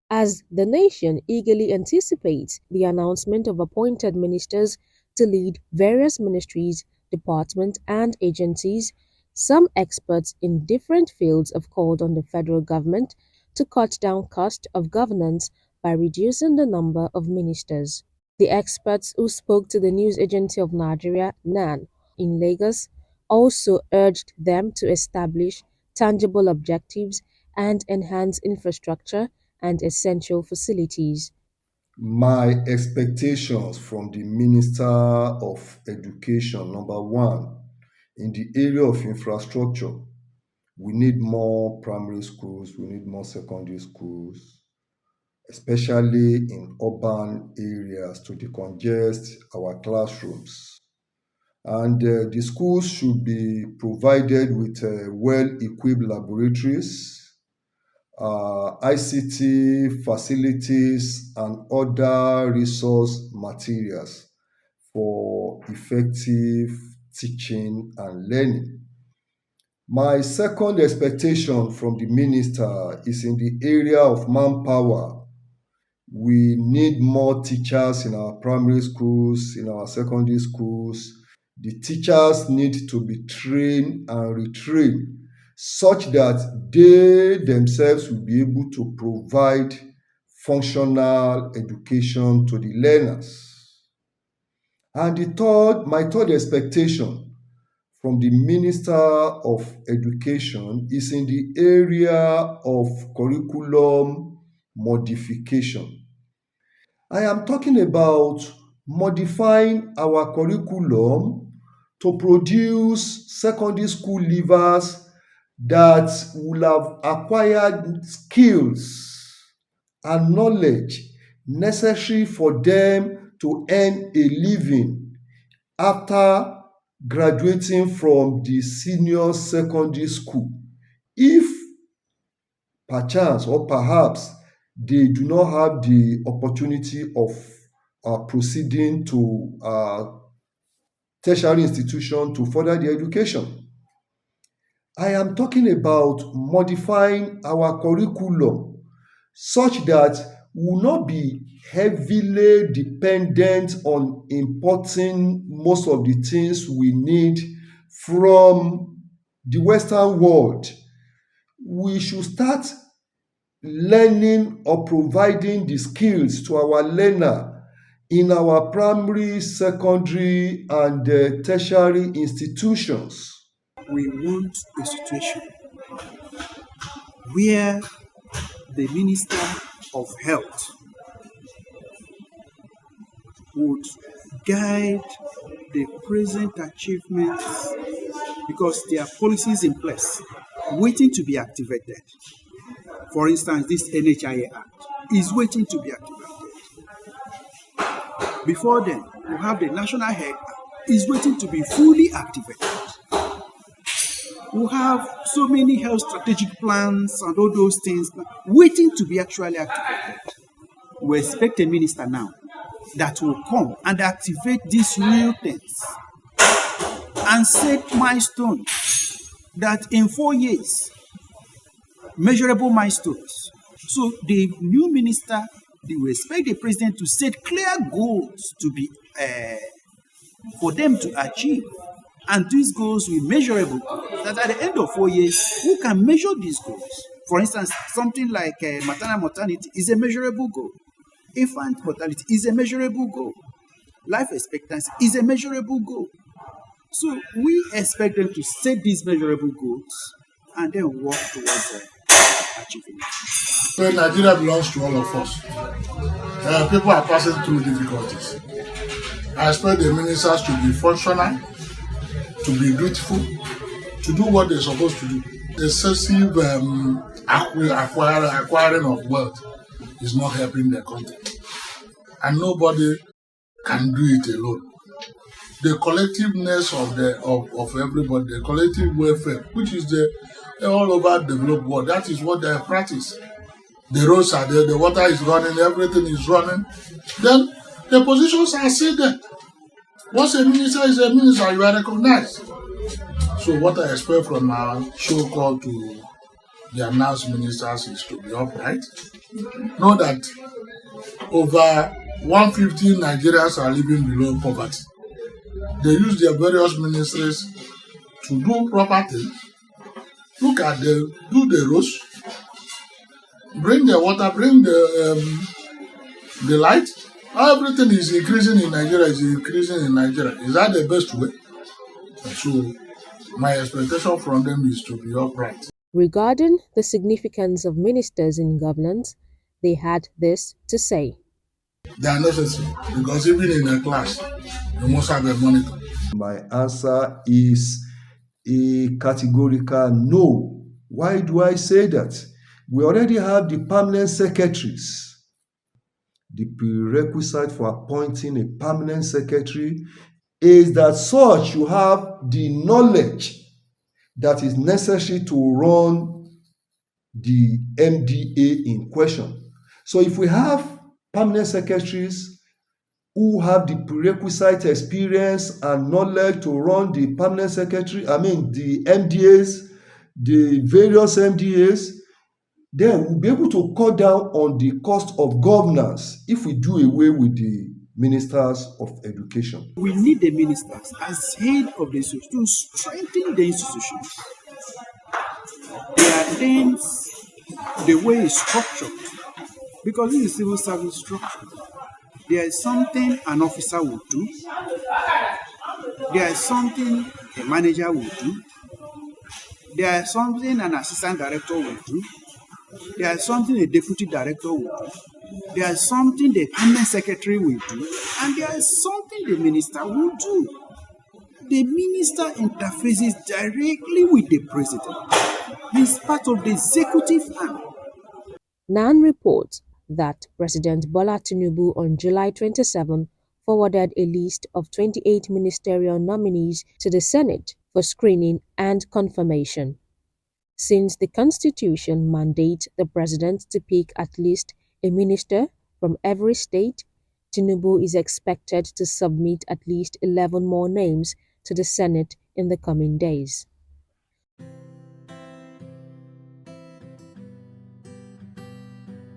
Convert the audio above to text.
as the nation eagerly anticipates the announcement of appointed ministers to lead various ministries, departments, and agencies. Some experts in different fields have called on the federal government to cut down cost of governance by reducing the number of ministers. The experts who spoke to the news agency of Nigeria, NAN, in Lagos also urged them to establish tangible objectives and enhance infrastructure and essential facilities. My expectations from the Minister of Education, number one, in the area of infrastructure, we need more primary schools, we need more secondary schools, especially in urban areas to decongest our classrooms. And the schools should be provided with well-equipped laboratories, ICT facilities, and other resource materials for effective teaching and learning. My second expectation from the minister is in the area of manpower. We need more teachers in our primary schools, in our secondary schools. The teachers need to be trained and retrained such that they themselves will be able to provide functional education to the learners. And my third expectation from the Minister of Education is in the area of curriculum modification. I am talking about modifying our curriculum to produce secondary school leavers that will have acquired skills and knowledge necessary for them to earn a living after graduating from the senior secondary school. If perchance or perhaps they do not have the opportunity of proceeding to tertiary institution to further their education. I am talking about modifying our curriculum such that we will not be heavily dependent on importing most of the things we need from the Western world. We should start learning or providing the skills to our learner in our primary, secondary, and tertiary institutions. We want a situation where the Minister of Health would guide the present achievements because there are policies in place waiting to be activated. For instance, this NHIA Act is waiting to be activated. Before then, we have the National Health Act is waiting to be fully activated. We have so many health strategic plans and all those things waiting to be actually activated. We expect a minister now that will come and activate these real things and set milestones that in 4 years, measurable milestones. So the new minister, they will expect the president to set clear goals to be for them to achieve. And these goals will be measurable. That at the end of 4 years, who can measure these goals? For instance, something like maternal mortality is a measurable goal. Infant mortality is a measurable goal. Life expectancy is a measurable goal. So we expect them to set these measurable goals and then work towards achieving it. Well, Nigeria belongs to all of us. People are passing through difficulties. I expect the ministers to be functional, to be dutiful, to do what they're supposed to do. Excessive acquiring of wealth is not helping the country. And nobody can do it alone. The collectiveness of everybody, the collective welfare, which is the all over developed world, that is what they practice. The roads are there, the water is running, everything is running. Then the positions are still there. Once a minister is a minister, you are recognized. So what I expect from our show call to the announced ministers is to be upright. Know that over 150 Nigerians are living below poverty. They use their various ministries to do proper things. Look at the do the roads, bring the water, bring the light. Everything is increasing in Nigeria. Is that the best way? So my expectation from them is to be upright. Regarding the significance of ministers in governance, they had this to say. They are necessary because even in a class, you must have a monitor. My answer is a categorical no. Why do I say that? We already have the permanent secretaries. The prerequisite for appointing a permanent secretary is that such you have the knowledge that is necessary to run the MDA in question. So if we have permanent secretaries who have the prerequisite experience and knowledge to run the permanent secretary, the MDAs, the various MDAs, then we'll be able to cut down on the cost of governance if we do away with the ministers of education. We need the ministers as head of the institution to strengthen the institutions. There are things, the way it's structured, because this is civil service structure. There is something an officer would do. There is something a manager would do. There is something an assistant director would do. There is something a deputy director would do. There is something the permanent secretary will do. And there is something the minister will do. The minister interfaces directly with the president. He is part of the executive arm. NAN reports that President Bola Tinubu on July 27 forwarded a list of 28 ministerial nominees to the Senate for screening and confirmation. Since the Constitution mandates the President to pick at least a minister from every state, Tinubu is expected to submit at least 11 more names to the Senate in the coming days.